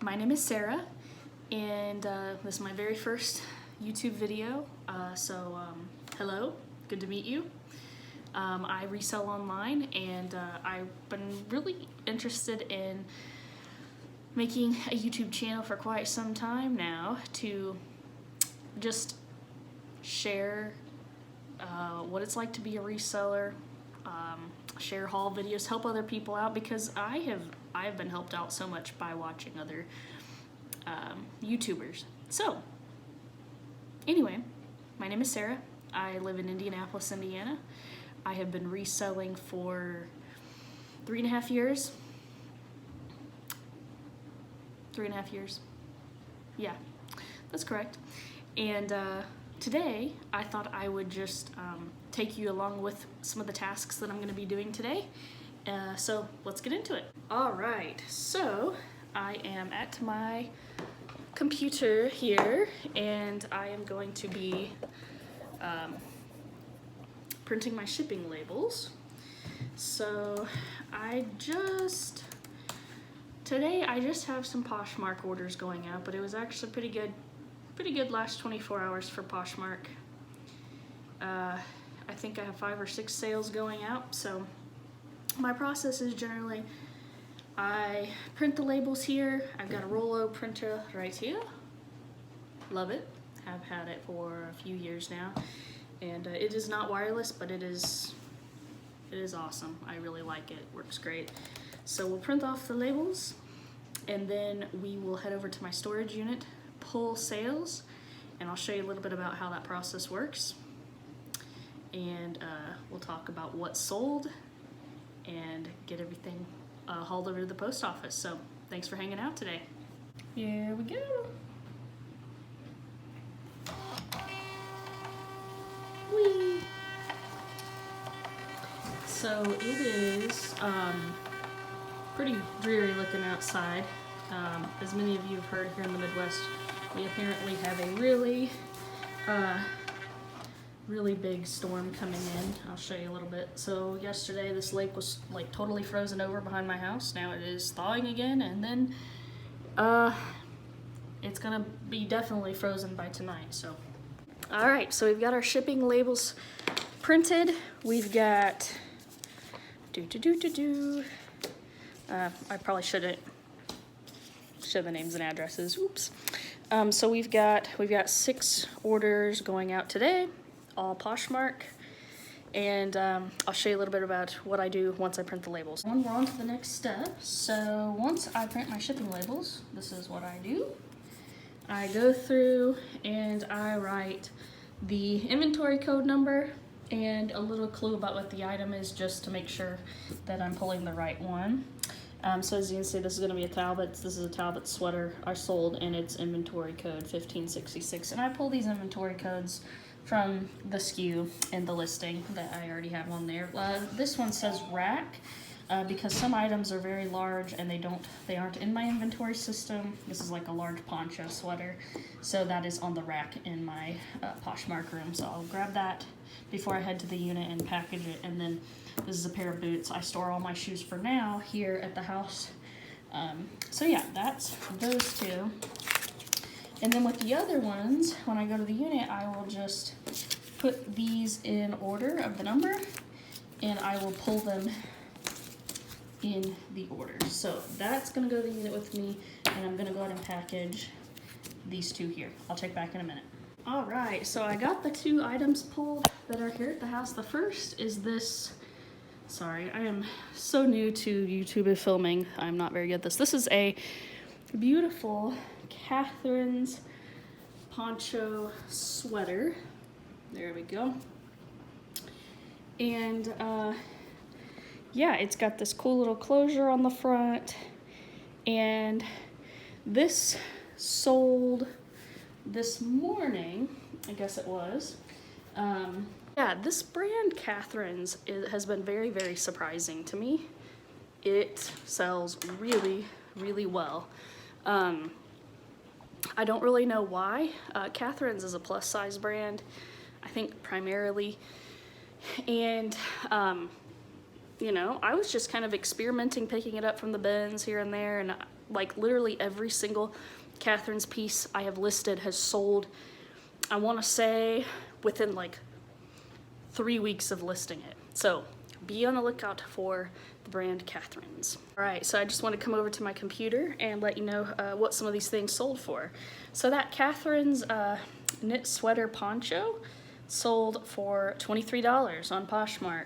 My name is Sarah, and this is my very first YouTube video, hello, good to meet you. I resell online, and I've been really interested in making a YouTube channel for quite some time now to just share what it's like to be a reseller, share haul videos, help other people out, because I've been helped out so much by watching other YouTubers. So anyway, my name is Sarah. I live in Indianapolis, Indiana. I have been reselling for 3.5 years. 3.5 years. Yeah, that's correct. And today I thought I would just take you along with some of the tasks that I'm going to be doing today. So let's get into it. All right, so I am at my computer here, and I am going to be printing my shipping labels. So today I just have some Poshmark orders going out, but it was actually pretty good last 24 hours for Poshmark. I think I have 5 or 6 sales going out. So my process is generally I print the labels here. I've got a Rollo printer right here. Love it. Have had it for a few years now, and it is not wireless, but it is awesome. I really like it. Works great. So we'll print off the labels, and then we will head over to my storage unit, pull sales, and I'll show you a little bit about how that process works. And we'll talk about what sold and get everything hauled over to the post office. So thanks for hanging out today. Here we go. Whee! So it is pretty dreary looking outside. As many of you have heard, here in the Midwest, we apparently have a really big storm coming in. I'll show you a little bit. So yesterday this lake was like totally frozen over behind my house. Now it is thawing again, and then it's gonna be definitely frozen by tonight. So all right, so we've got our shipping labels printed. We've got I probably shouldn't show the names and addresses. Oops. So we've got 6 orders going out today, all Poshmark, and I'll show you a little bit about what I do once I print the labels. We're on to the next step. So once I print my shipping labels, this is what I do. I go through and I write the inventory code number and a little clue about what the item is, just to make sure that I'm pulling the right one. So as you can see, this is going to be a Talbot. This is a Talbot sweater I sold, and it's inventory code 1566. And I pull these inventory codes from the SKU and the listing that I already have on there. This one says rack because some items are very large and they aren't in my inventory system. This is like a large poncho sweater, so that is on the rack in my Poshmark room. So I'll grab that before I head to the unit and package it. And then this is a pair of boots. I store all my shoes for now here at the house. So yeah, that's those two. And then with the other ones, when I go to the unit, I will just put these in order of the number, and I will pull them in the order. So that's gonna go to the unit with me, and I'm gonna go ahead and package these 2 here. I'll check back in a minute. All right, so I got the 2 items pulled that are here at the house. The first is this. Sorry, I am so new to YouTube filming. I'm not very good at this. This is a beautiful Catherine's poncho sweater. There we go. And yeah, it's got this cool little closure on the front. And this sold this morning, I guess it was. Yeah, this brand Catherine's has been very, very surprising to me. It sells really, really well. I don't really know why. Catherine's is a plus size brand, I think primarily. And you know, I was just kind of experimenting, picking it up from the bins here and there, and Like literally every single Catherine's piece I have listed has sold, I want to say, within like 3 weeks of listing it. So be on the lookout for the brand Catherine's. All right, so I just want to come over to my computer and let you know what some of these things sold for. So that Catherine's knit sweater poncho sold for $23 on Poshmark.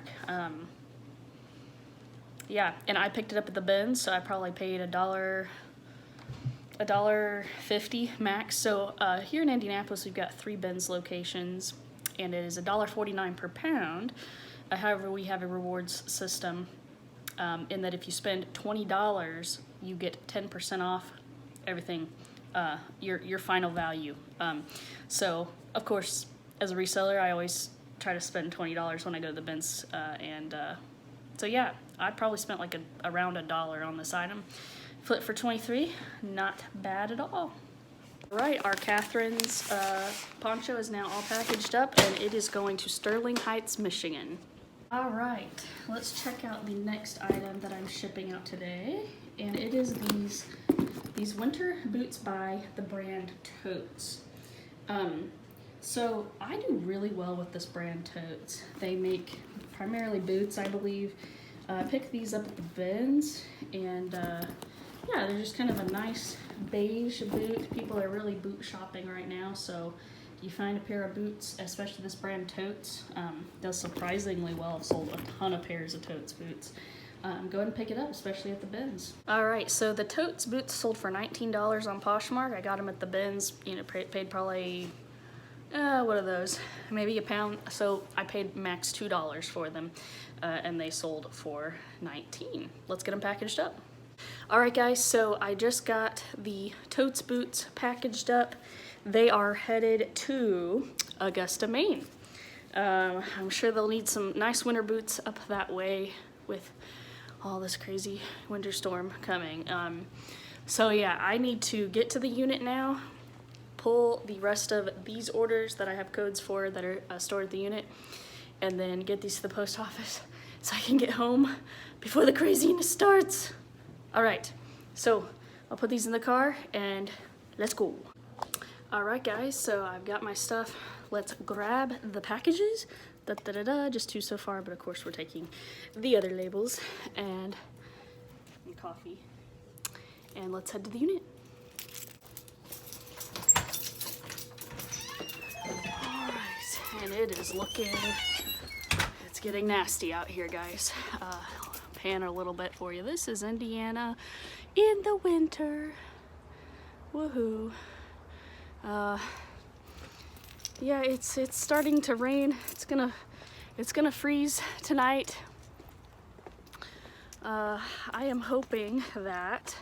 Yeah, and I picked it up at the bins, so I probably paid $1.50 max. So here in Indianapolis, we've got 3 bins locations, and it is $1.49 per pound. However, we have a rewards system in that if you spend $20, you get 10% off everything, your final value. So, of course, as a reseller, I always try to spend $20 when I go to the bins, so yeah, I probably spent like around $1 on this item. Flip for 23, not bad at all. All right, our Catherine's poncho is now all packaged up, and it is going to Sterling Heights, Michigan. All right, let's check out the next item that I'm shipping out today, and it is these winter boots by the brand Totes. So I do really well with this brand Totes. They make primarily boots, I believe. I picked these up at the bins, and yeah, they're just kind of a nice beige boot. People are really boot shopping right now, so you find a pair of boots, especially this brand Totes, does surprisingly well. I've sold a ton of pairs of Totes boots. Go ahead and pick it up, especially at the bins. All right, so the Totes boots sold for $19 on Poshmark. I got them at the bins, you know, paid probably, what are those? Maybe a pound. So I paid max $2 for them, and they sold for $19. Let's get them packaged up. All right, guys, so I just got the Totes boots packaged up. They are headed to Augusta, Maine. I'm sure they'll need some nice winter boots up that way with all this crazy winter storm coming. So yeah, I need to get to the unit now, pull the rest of these orders that I have codes for that are stored at the unit, and then get these to the post office so I can get home before the craziness starts. All right, so I'll put these in the car and let's go. All right, guys, so I've got my stuff. Let's grab the packages. Just 2 so far, but of course we're taking the other labels and coffee. And let's head to the unit. All right, and it is it's getting nasty out here, guys. Pan a little bit for you. This is Indiana in the winter. Woohoo. Yeah, it's starting to rain. It's gonna freeze tonight. I am hoping that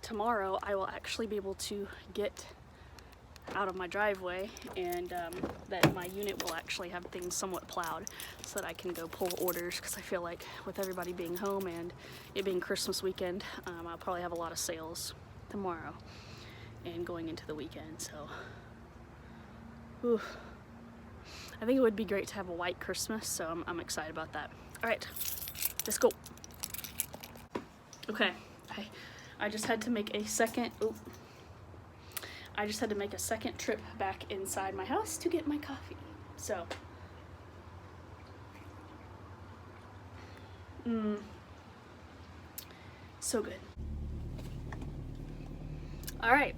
tomorrow I will actually be able to get out of my driveway, and that my unit will actually have things somewhat plowed so that I can go pull orders, because I feel like with everybody being home and it being Christmas weekend, I'll probably have a lot of sales tomorrow and going into the weekend. So ooh, I think it would be great to have a white Christmas, so I'm excited about that. All right, let's go. Okay, I just had to make a second, I just had to make a second trip back inside my house to get my coffee. So, so good. All right,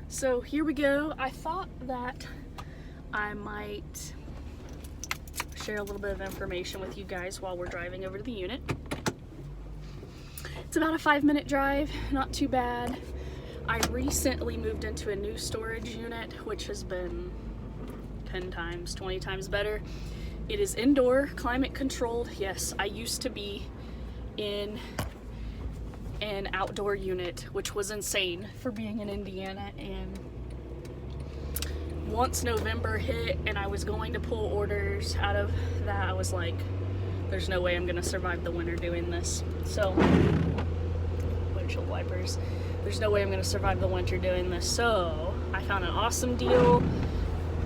so here we go. I thought that I might share a little bit of information with you guys while we're driving over to the unit. It's about a 5-minute drive, not too bad. I recently moved into a new storage unit, which has been 10 times, 20 times better. It is indoor, climate controlled. Yes, I used to be in an outdoor unit, which was insane for being in Indiana, and once November hit and I was going to pull orders out of that, I was like, there's no way I'm gonna survive the winter doing this. So, windshield wipers. There's no way I'm gonna survive the winter doing this. So, I found an awesome deal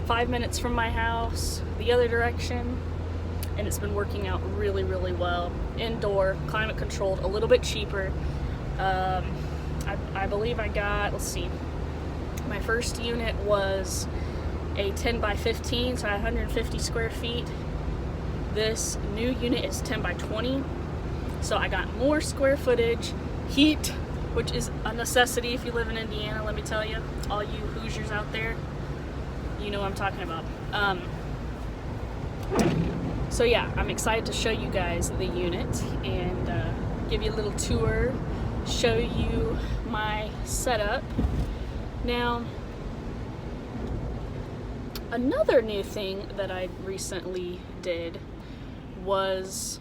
5 minutes from my house, the other direction, and it's been working out really, really well. Indoor, climate controlled, a little bit cheaper. I believe I got, let's see, my first unit was a 10 by 15, so I had 150 square feet. This new unit is 10 by 20, so I got more square footage, heat, which is a necessity if you live in Indiana, let me tell you. All you Hoosiers out there, you know what I'm talking about. So yeah, I'm excited to show you guys the unit and give you a little tour, show you my setup. Now, another new thing that I recently did was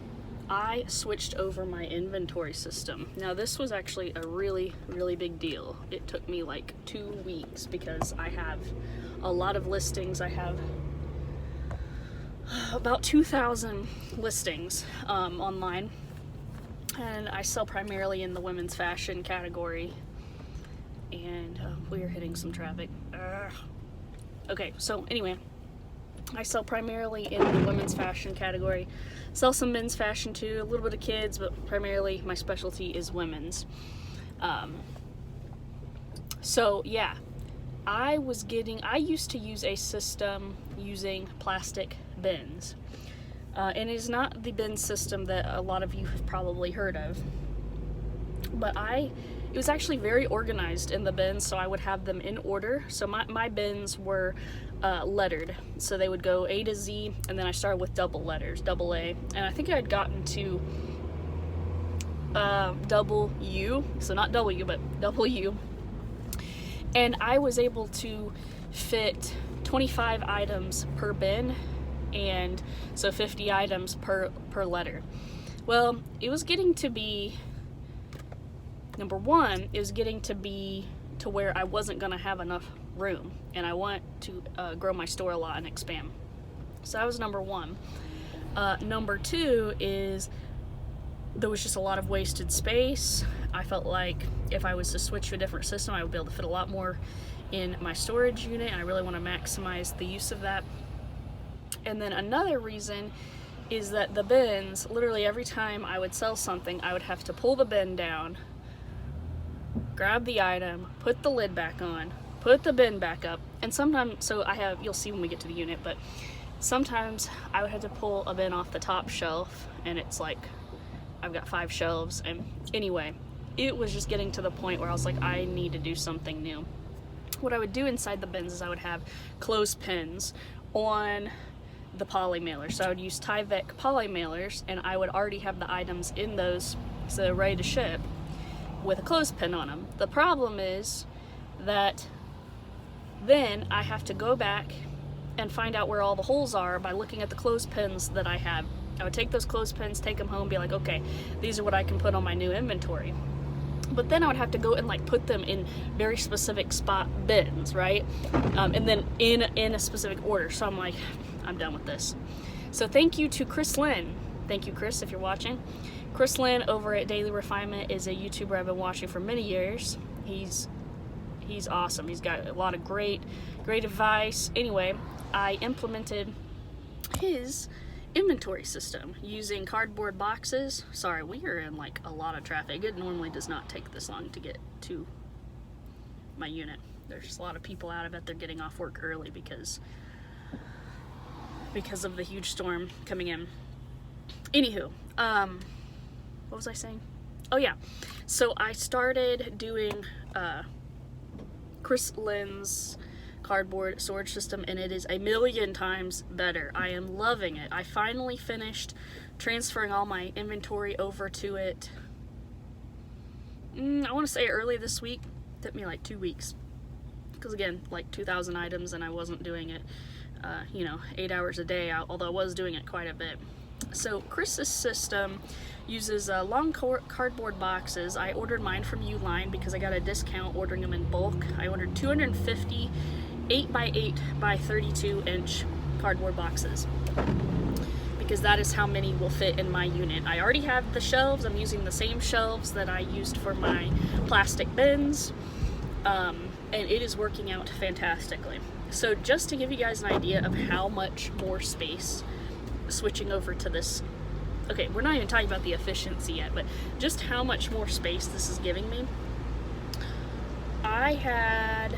I switched over my inventory system. Now this was actually a really big deal. It took me like 2 weeks because I have a lot of listings. I have about 2,000 listings online, and I sell primarily in the women's fashion category, and we are hitting some traffic. Okay, so anyway, I sell primarily in the women's fashion category, sell some men's fashion too, a little bit of kids, but primarily my specialty is women's. So yeah, I used to use a system using plastic bins. And it is not the bin system that a lot of you have probably heard of. But it was actually very organized in the bins, so I would have them in order. So my bins were lettered. So they would go A to Z, and then I started with double letters, double A. And I think I had gotten to double U, so not W, but double U. And I was able to fit 25 items per bin, and so 50 items per letter. Well, it was getting to be, number one, it was getting to be to where I wasn't gonna have enough room, and I want to grow my store a lot and expand. So that was number one. Number two is there was just a lot of wasted space. I felt like if I was to switch to a different system, I would be able to fit a lot more in my storage unit, and I really want to maximize the use of that. And then another reason is that the bins, literally every time I would sell something, I would have to pull the bin down, grab the item, put the lid back on, put the bin back up, and sometimes, you'll see when we get to the unit, but sometimes I would have to pull a bin off the top shelf, and it's like, I've got 5 shelves, and anyway, it was just getting to the point where I was like, I need to do something new. What I would do inside the bins is I would have clothespins on the poly mailers. So I would use Tyvek poly mailers, and I would already have the items in those, so they're ready to ship, with a clothespin on them. The problem is that then I have to go back and find out where all the holes are by looking at the clothespins that I have. I would take those clothespins, take them home, be like, okay, these are what I can put on my new inventory. But then I would have to go and like put them in very specific spot bins, right? And then in a specific order. So I'm like, I'm done with this. So thank you to Chris Lynn. Thank you, Chris, if you're watching. Chris Lynn over at Daily Refinement is a YouTuber I've been watching for many years. He's awesome. He's got a lot of great advice. Anyway, I implemented his inventory system using cardboard boxes. Sorry, we are in like a lot of traffic. It normally does not take this long to get to my unit. There's just a lot of people out. I bet they're getting off work early because of the huge storm coming in. Anywho, what was I saying? Oh yeah, so I started doing Chris Lynn's cardboard storage system, and it is a million times better. I am loving it. I finally finished transferring all my inventory over to it. I want to say early this week. It took me like 2 weeks because again, like 2,000 items, and I wasn't doing it 8 hours a day, although I was doing it quite a bit. So Chris's system uses long cardboard boxes. I ordered mine from Uline because I got a discount ordering them in bulk. I ordered 250 8x8 by 32 inch cardboard boxes because that is how many will fit in my unit. I already have the shelves. I'm using the same shelves that I used for my plastic bins, and it is working out fantastically. So just to give you guys an idea of how much more space switching over to this, okay, we're not even talking about the efficiency yet, but just how much more space this is giving me. I had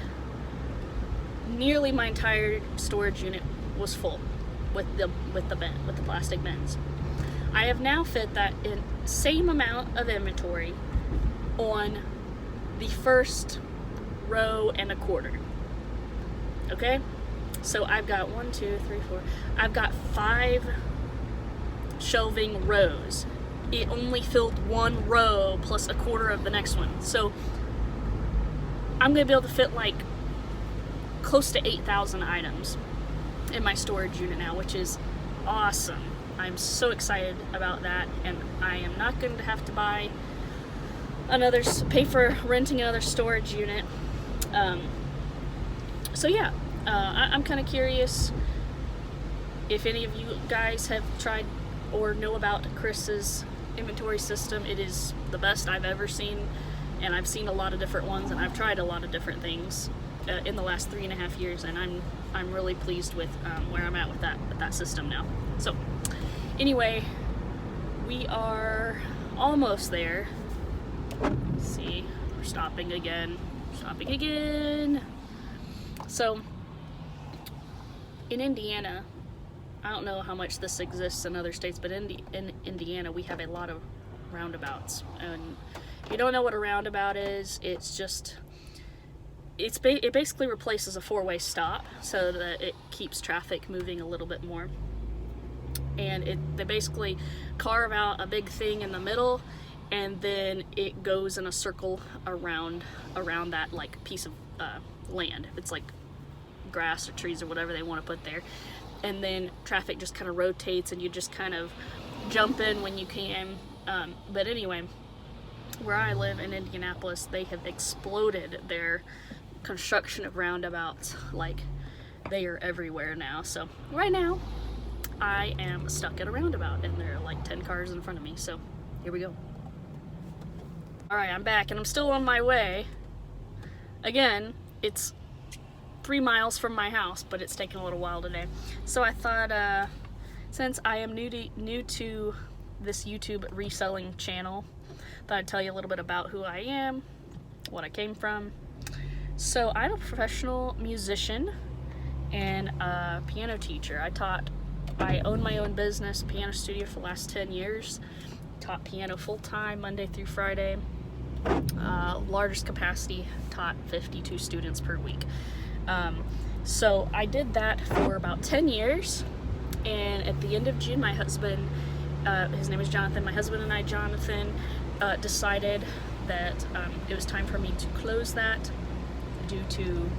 nearly my entire storage unit was full with the plastic bins. I have now fit that same amount of inventory on the first row and a quarter. Okay, so I've got 1, 2, 3, 4. I've got 5 shelving rows. It only filled 1 row plus a quarter of the next one. So I'm gonna be able to fit like close to 8,000 items in my storage unit now, which is awesome. I'm so excited about that, and I am not going to have to pay for renting another storage unit. So yeah, I'm kind of curious if any of you guys have tried or know about Chris's inventory system. It is the best I've ever seen, and I've seen a lot of different ones, and I've tried a lot of different things in the last 3.5 years, and I'm really pleased with where I'm at with that system now. So anyway, we are almost there. Let's see, we're stopping again. So in Indiana, I don't know how much this exists in other states, but in Indiana we have a lot of roundabouts. And if you don't know what a roundabout is, it basically replaces a 4-way stop so that it keeps traffic moving a little bit more. And they basically carve out a big thing in the middle, and then it goes in a circle around that like piece of land. It's like grass or trees or whatever they want to put there, and then traffic just kind of rotates, and you just kind of jump in when you can. But anyway, where I live in Indianapolis, they have exploded their construction of roundabouts. Like, they are everywhere now. So right now I am stuck at a roundabout, and there are like 10 cars in front of me. So here we go. All right, I'm back, and I'm still on my way. Again, it's 3 miles from my house, but it's taken a little while today. So I thought, since I am new to this YouTube reselling channel, thought I'd tell you a little bit about who I am, what I came from. So I'm a professional musician and a piano teacher. I own my own business, piano studio, for the last 10 years. Taught piano full-time, Monday through Friday. Largest capacity, taught 52 students per week. So I did that for about 10 years, and at the end of June, my husband, his name is Jonathan, my husband and I, Jonathan, decided that it was time for me to close that due to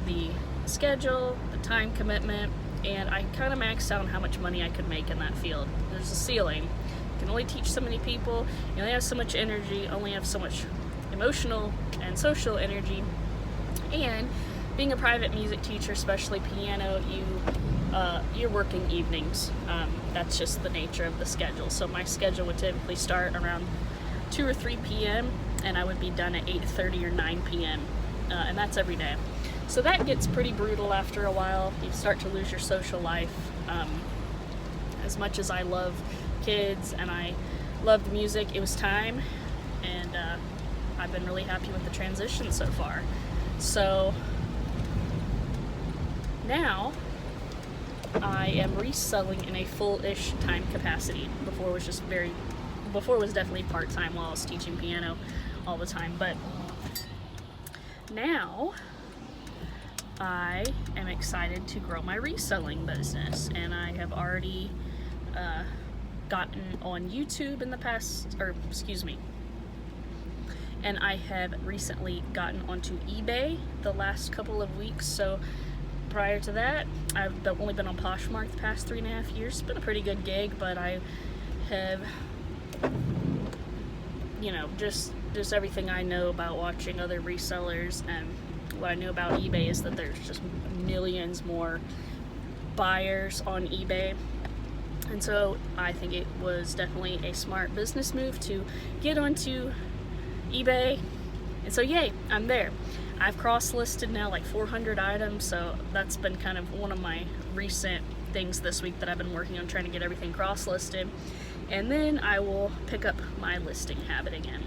the schedule, the time commitment, and I kind of maxed out on how much money I could make in that field. There's a ceiling. You can only teach so many people, you only have so much energy, only have so much emotional and social energy, and being a private music teacher, especially piano, you're working evenings. That's just the nature of the schedule. So my schedule would typically start around 2 or 3 p.m. and I would be done at 8:30 or 9 p.m. And that's every day. So that gets pretty brutal after a while. You start to lose your social life. As much as I love kids and I love the music, it was time, and I've been really happy with the transition so far. So now I am reselling in a full-ish time capacity. Before it was definitely part-time while I was teaching piano all the time, but now I am excited to grow my reselling business, and I have already gotten on YouTube in the past, and I have recently gotten onto eBay the last couple of weeks. So prior to that, I've only been on Poshmark the past 3.5 years. It's been a pretty good gig, but I have, just everything I know about watching other resellers, and what I know about eBay is that there's just millions more buyers on eBay. And so I think it was definitely a smart business move to get onto eBay. And so yay, I'm there. I've cross-listed now like 400 items, so that's been kind of one of my recent things this week that I've been working on, trying to get everything cross-listed. And then I will pick up my listing habit again.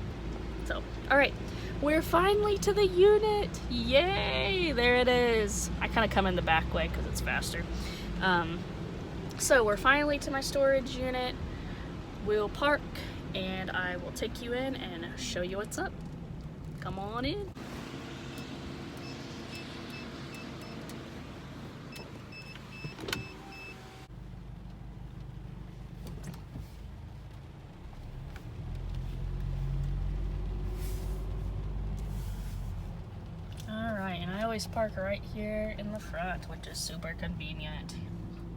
So, alright, We're finally to the unit. Yay, there it is. I kind of come in the back way because it's faster. So we're finally to my storage unit. We'll park and I will take you in and show you what's up. Come on in. Alright, and I always park right here in the front, which is super convenient.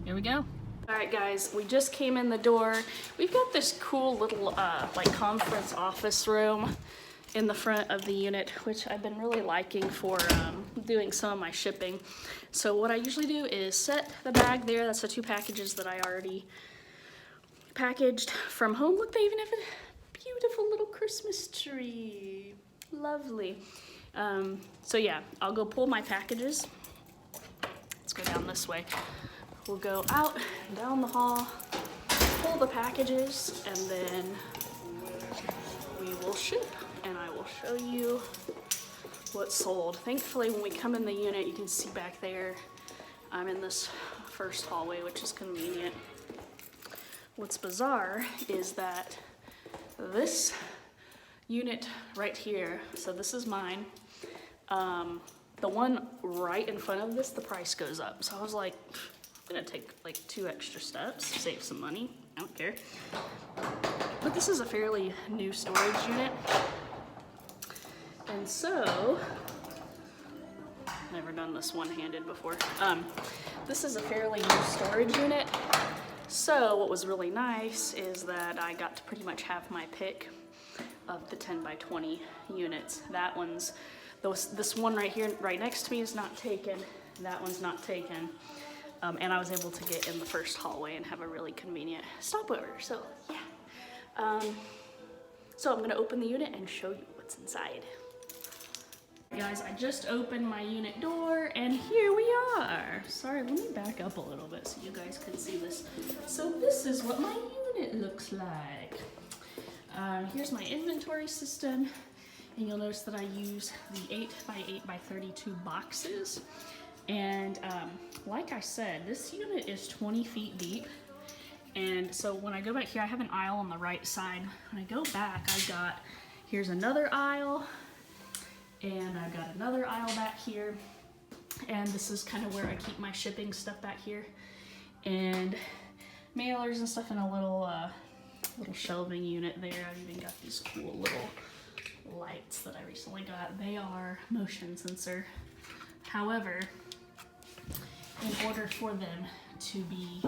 Here we go. Alright guys, we just came in the door. We've got this cool little like conference office room in the front of the unit, which I've been really liking for doing some of my shipping. So what I usually do is set the bag there. That's the 2 packages that I already packaged from home. Look, they even have a beautiful little Christmas tree. Lovely. So yeah, I'll go pull my packages. Let's go down this way. We'll go out down the hall, pull the packages, and then we will ship. And I will show you what's sold. Thankfully, when we come in the unit, you can see back there, I'm in this first hallway, which is convenient. What's bizarre is that this unit right here, so this is mine, the one right in front of this, the price goes up. So I was like, I'm gonna take like 2 extra steps, save some money, I don't care. But this is a fairly new storage unit. And so, never done this one-handed before. This is a fairly new storage unit. So what was really nice is that I got to pretty much have my pick of the 10 by 20 units. That one's, this one right here, right next to me is not taken. That one's not taken. And I was able to get in the first hallway and have a really convenient stopover. So yeah. So I'm gonna open the unit and show you what's inside. Guys, I just opened my unit door and here we are. Sorry, let me back up a little bit so you guys can see this. So this is what my unit looks like. Here's my inventory system, and you'll notice that I use the 8 by 8 by 32 boxes. And like I said, this unit is 20 feet deep. And so when I go back here, I have an aisle on the right side. When I go back, here's another aisle, and I've got another aisle back here. And this is kind of where I keep my shipping stuff back here. And mailers and stuff in a little shelving unit there. I've even got these cool little lights that I recently got. They are motion sensor. However, in order for them to be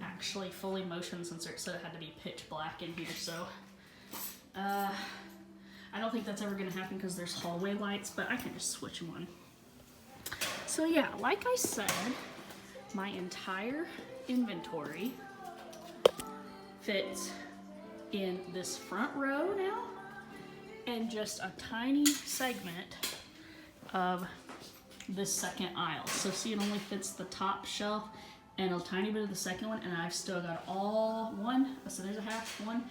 actually fully motion sensor, so it had to be pitch black in here. So I don't think that's ever gonna happen because there's hallway lights, but I can just switch them on. So yeah, like I said, my entire inventory fits in this front row now, and just a tiny segment of this second aisle. So see, it only fits the top shelf and a tiny bit of the second one, and I've still got so there's a half, 1,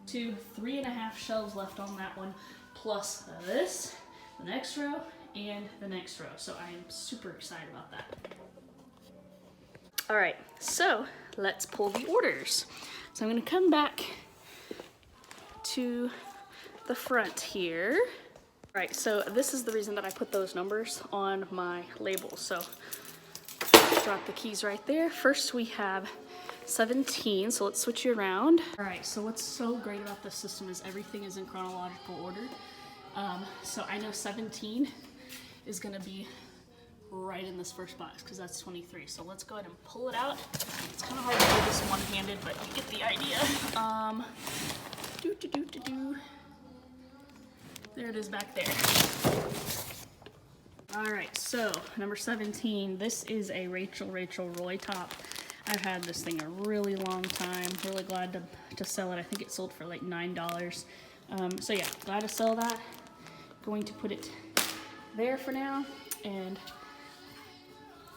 2, 3.5 shelves left on that one, plus this, the next row, and the next row. So I am super excited about that. All right, so let's pull the orders. So I'm gonna come back to the front here. All right, so this is the reason that I put those numbers on my label. So drop the keys right there. First we have 17, so let's switch you around. All right, so what's so great about this system is everything is in chronological order. So I know 17 is gonna be right in this first box because that's 23. So let's go ahead and pull it out. It's kind of hard to do this one-handed, but you get the idea. There it is back there. All right, so number 17, this is a Rachel Roy top. I've had this thing a really long time. Really glad to sell it. I think it sold for like $9. So yeah, glad to sell that. Going to put it there for now, and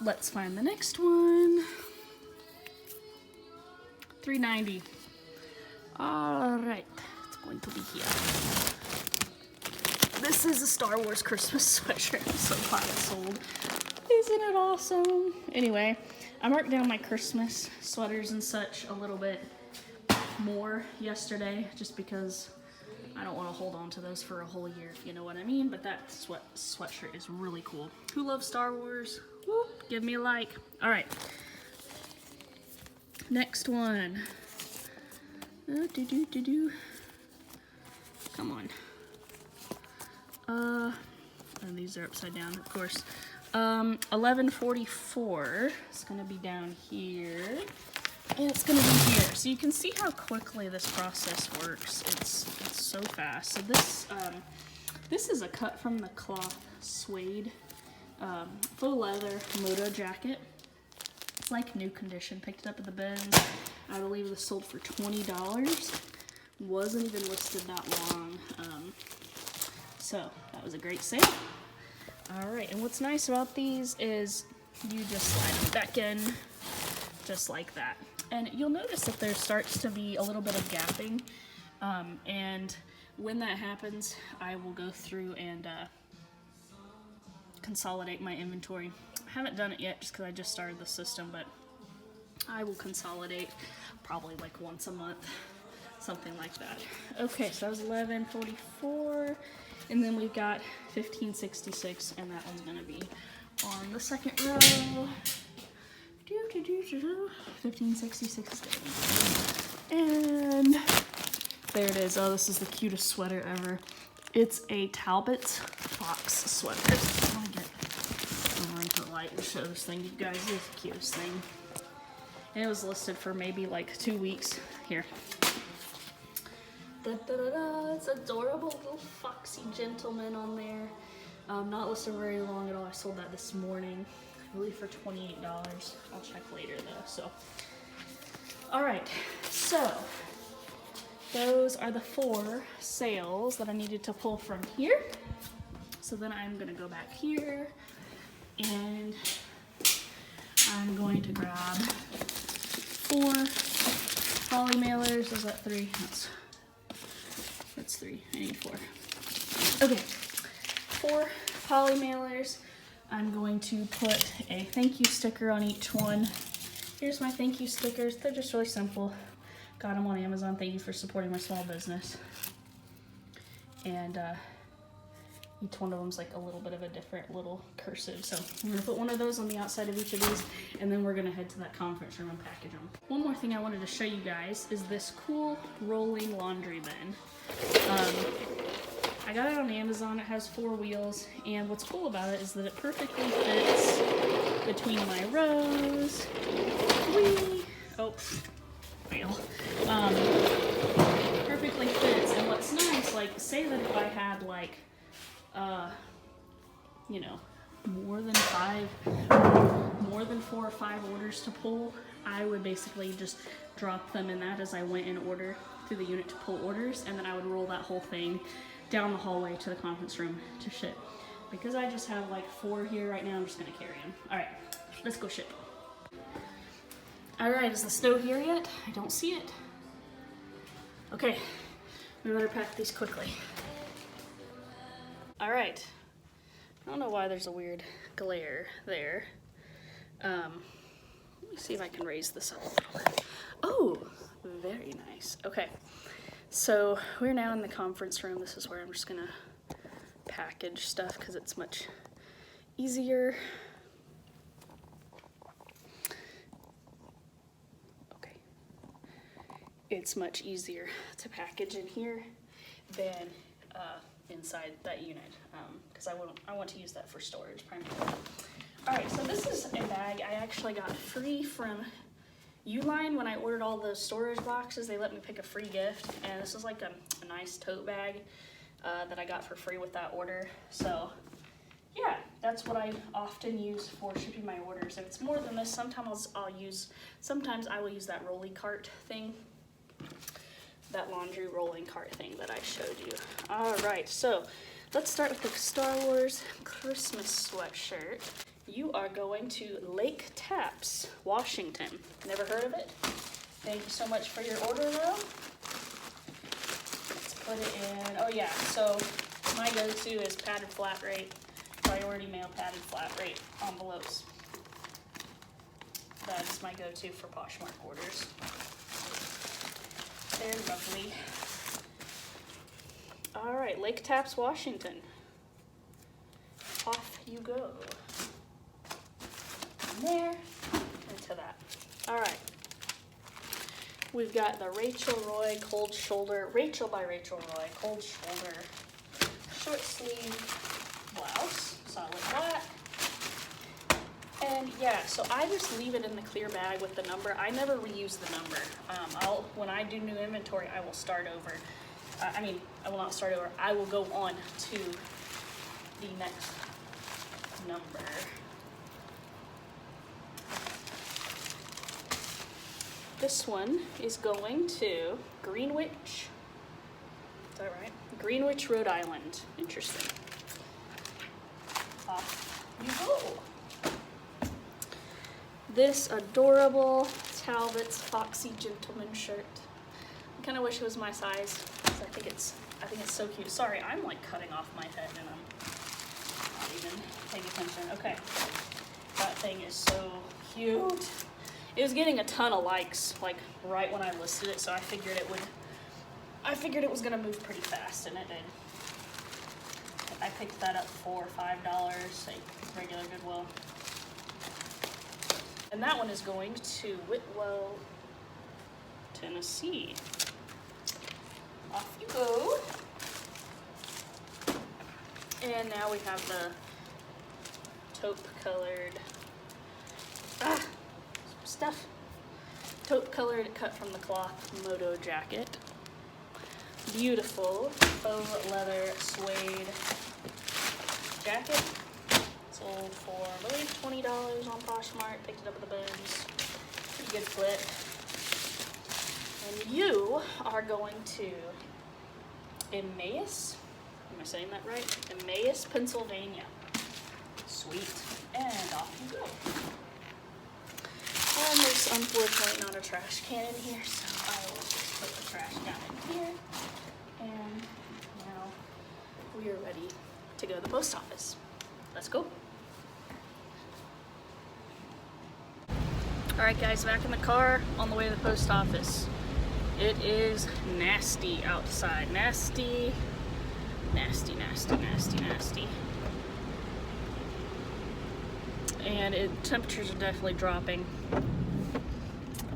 let's find the next one. $3.90. All right, it's going to be here. This is a Star Wars Christmas sweatshirt. I'm so glad it sold. Isn't it awesome? Anyway, I marked down my Christmas sweaters and such a little bit more yesterday just because I don't want to hold on to those for a whole year, if you know what I mean. But that sweatshirt is really cool. Who loves Star Wars? Whoop, give me a like. All right. Next one. Come on. And these are upside down, of course. 1144 is going to be down here. And it's going to be here. So you can see how quickly this process works. It's so fast. So this is a cut from the cloth suede faux leather moto jacket. It's like new condition. Picked it up at the bins. I believe this sold for $20. Wasn't even listed that long. So that was a great sale. All right, and what's nice about these is you just slide them back in just like that. And you'll notice that there starts to be a little bit of gapping. And when that happens, I will go through and consolidate my inventory. I haven't done it yet just because I just started the system, but I will consolidate probably like once a month, something like that. Okay, so that was 1144, and then we've got 1566, and that one's gonna be on the second row. 1566, and there it is. Oh, this is the cutest sweater ever. It's a Talbot fox sweater. I want to get into the light and show this thing. You guys, this is the cutest thing. And it was listed for maybe like 2 weeks. Here. It's adorable little foxy gentleman on there. Not listed very long at all. I sold that this morning, I believe for $28. I'll check later though. So, all right. So those are the 4 sales that I needed to pull from here. So then I'm gonna go back here and I'm going to grab 4 poly mailers. Is that 3? That's 3. I need 4. Okay, 4 poly mailers. I'm going to put a thank you sticker on each one. Here's my thank you stickers. They're just really simple. Got them on Amazon. Thank you for supporting my small business. And each one of them's like a little bit of a different little cursive. So I'm gonna put one of those on the outside of each of these, and then we're gonna head to that conference room and package them. One more thing I wanted to show you guys is this cool rolling laundry bin. I got it on Amazon. It has 4 wheels, and what's cool about it is that it perfectly fits between my rows. Whee! Oh, fail. Perfectly fits, and what's nice, like, say that if I had like you know, more than 4 or 5 orders to pull, I would basically just drop them in that as I went in order through the unit to pull orders, and then I would roll that whole thing down the hallway to the conference room to ship. Because I just have like 4 here right now, I'm just gonna carry them. All right, let's go ship. All right, is the snow here yet? I don't see it. Okay, we better pack these quickly. All right, I don't know why there's a weird glare there. Let me see if I can raise this up a little bit. Oh, very nice. Okay, so we're now in the conference room. This is where I'm just gonna package stuff because it's much easier. Okay, it's much easier to package in here than inside that unit, because I want to use that for storage primarily. All right, so this is a bag I actually got free from Uline when I ordered all the storage boxes. They let me pick a free gift, and this is like a nice tote bag that I got for free with that order. So yeah, that's what I often use for shipping my orders. If it's more than this, sometimes I will use that rolling cart thing. That laundry rolling cart thing that I showed you. All right, so let's start with the Star Wars Christmas sweatshirt. You are going to Lake Taps, Washington. Never heard of it? Thank you so much for your order though. Let's put it in. Oh yeah, so My go-to is padded flat rate, priority mail padded flat rate envelopes. That is my go-to for Poshmark orders. They're lovely. All right, Lake Taps, Washington. Off you go. From there into that. All right. We've got the Rachel Roy cold shoulder, Rachel by Rachel Roy cold shoulder short sleeve blouse, solid black. And yeah, so I just leave it in the clear bag with the number. I never reuse the number. When I do new inventory, I will start over. I will not start over. I will go on to the next number. This one is going to Greenwich. Is that right? Greenwich, Rhode Island. Interesting. Off you go. This adorable Talbot's Foxy Gentleman shirt. I kind of wish it was my size. I think it's so cute. Sorry, I'm like cutting off my head and I'm not even paying attention. Okay, that thing is so cute. It was getting a ton of likes like right when I listed it, so I figured it was gonna move pretty fast, and it did. I picked that up for $5 at regular Goodwill. And that one is going to Whitwell, Tennessee. Off you go. And now we have the taupe colored stuff. Taupe colored cut from the cloth moto jacket. Beautiful faux leather suede jacket. Sold for, I believe, $20 on Poshmark. Picked it up at the bins. Pretty good flip. And you are going to Emmaus. Am I saying that right? Emmaus, Pennsylvania. Sweet. And off you go. And there's unfortunately not a trash can in here, so I will just put the trash down in here. And now we are ready to go to the post office. Let's go. Alright guys, back in the car on the way to the post office. It is nasty outside. Nasty. And temperatures are definitely dropping.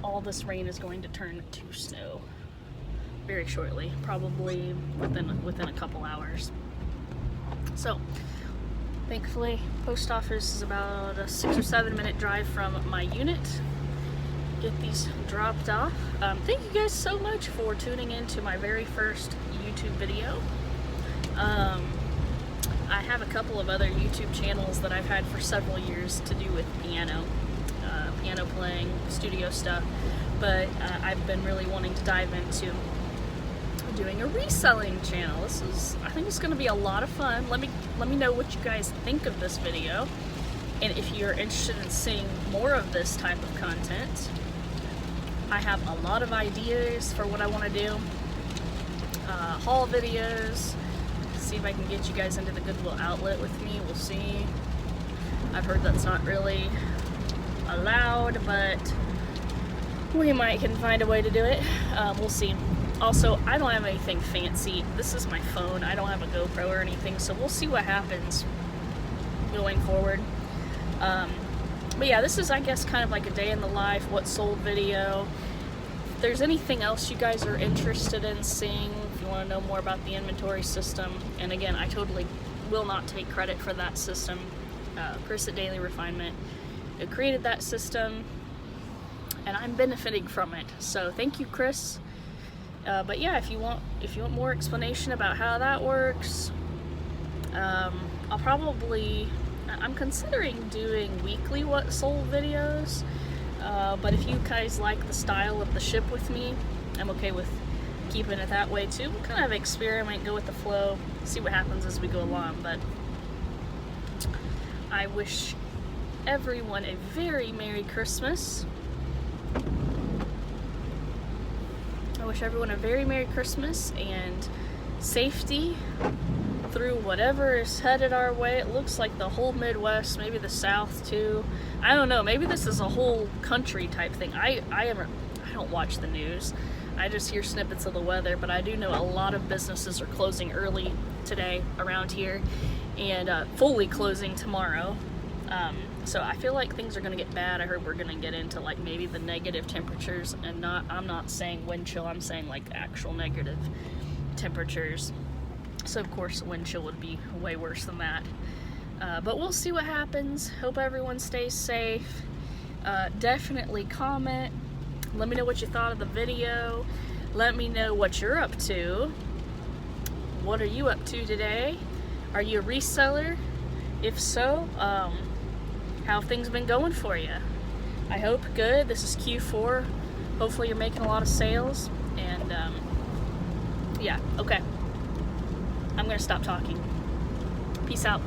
All this rain is going to turn to snow very shortly, probably within a couple hours. So, thankfully, post office is about a 6 or 7 minute drive from my unit. Get these dropped off. Thank you guys so much for tuning in to my very first YouTube video. I have a couple of other YouTube channels that I've had for several years to do with piano playing, studio stuff, but I've been really wanting to dive into doing a reselling channel. I think it's going to be a lot of fun. Let me know what you guys think of this video, and if you're interested in seeing more of this type of content. I have a lot of ideas for what I want to do. Haul videos. See if I can get you guys into the Goodwill outlet with me. We'll see. I've heard that's not really allowed, but we might can find a way to do it. We'll see. Also, I don't have anything fancy. This is my phone. I don't have a GoPro or anything, so we'll see what happens going forward. But yeah, this is, I guess, kind of like a day in the life, what sold video. If there's anything else you guys are interested in seeing, if you want to know more about the inventory system, and again, I totally will not take credit for that system. Chris at Daily Refinement created that system, and I'm benefiting from it. So thank you, Chris. But yeah, if you want more explanation about how that works, I'm considering doing weekly what sold videos, but if you guys like the style of the ship with me, I'm okay with keeping it that way too. We'll kind of experiment, go with the flow, see what happens as we go along. But I wish everyone a very Merry Christmas. I wish everyone a very Merry Christmas and safety through whatever is headed our way. It looks like the whole Midwest, maybe the South too. I don't know, maybe this is a whole country type thing. I don't watch the news. I just hear snippets of the weather, but I do know a lot of businesses are closing early today around here and fully closing tomorrow. So I feel like things are going to get bad. I heard we're going to get into like maybe the negative temperatures, and I'm not saying wind chill, I'm saying like actual negative temperatures. So of course wind chill would be way worse than that. But we'll see what happens. Hope everyone stays safe. Definitely comment. Let me know what you thought of the video. Let me know what you're up to. What are you up to today? Are you a reseller? If so, how have things been going for you? I hope good. This is Q4. Hopefully you're making a lot of sales. And yeah, okay. I'm gonna stop talking. Peace out.